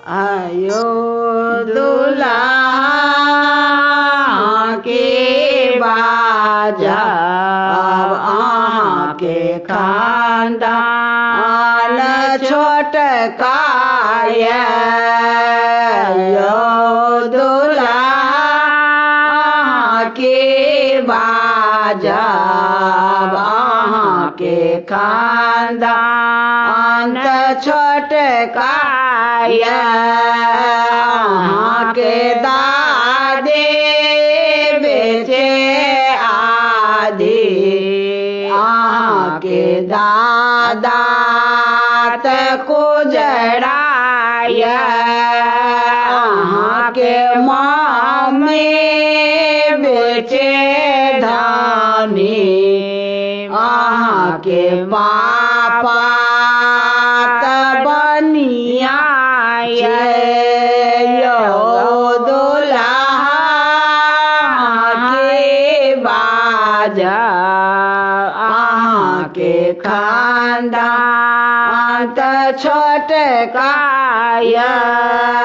आयो दुल्हा के बाजा अब अहाँ के खानदान छोटकाय यो दुल्हा के बाजा अब अहाँ के खानदान छोटकाय अहाँ के दादे बेचे आदि अहाँ के दादा को जराय अहाँ के मामी बेचे धानी अहाँ के पापा बनिया यो दुल्हा के बाजा अहाँ के खानदान छोटकाय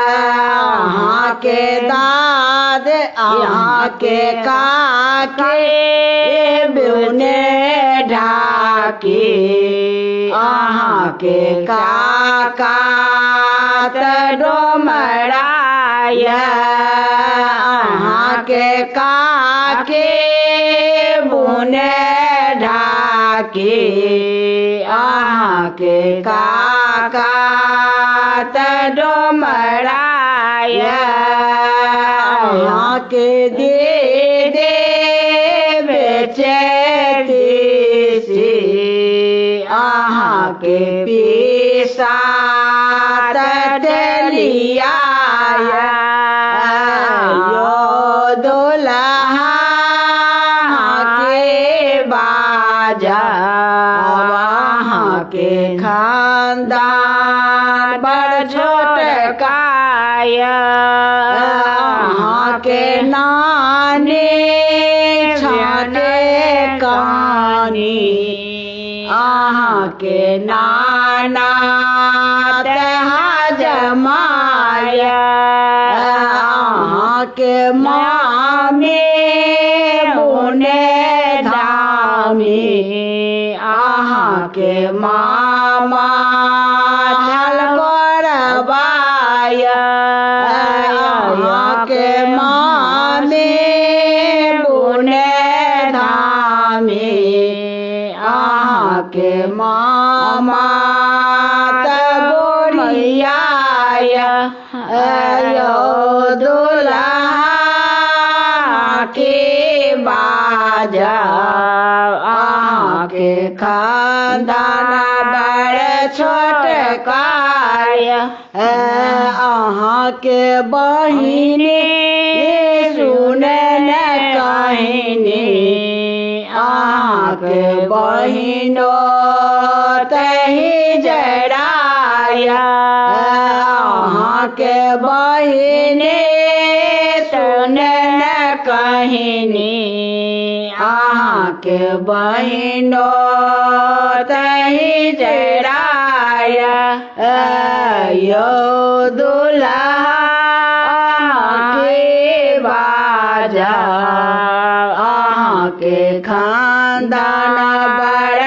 अहाँ के दाद अहाँ के काके बिउने ढाकी अहाँ के काका डोमराय अहाँ के काके बुने ढाकी अहाँ के काका डोमराय अहाँ के दे बेचे अहाँ के पीसा लिया यो दुल्हा के बाजा अहाँ के खानदान बड़ छोटकाय अहाँ के नानी छाटे कानी अहाँ के नाना जमाय अहाँ के मामी बुने धामी अहाँ के मामा छल गोरबाय अहाँ के मामी बुने धामी अहाँ के मामा यो दुल्हा के बाजा अहाँ के खानदान बड़ छोटकाय अहाँ के बहिनी सुने न कहिनी अहाँ के बहिनो तही जराय अहाँ के बहिनी सुने न कहिनी अहाँ के बहिनो तही जराय यो दुल्हा के बाजा अहाँ के खानदान बड़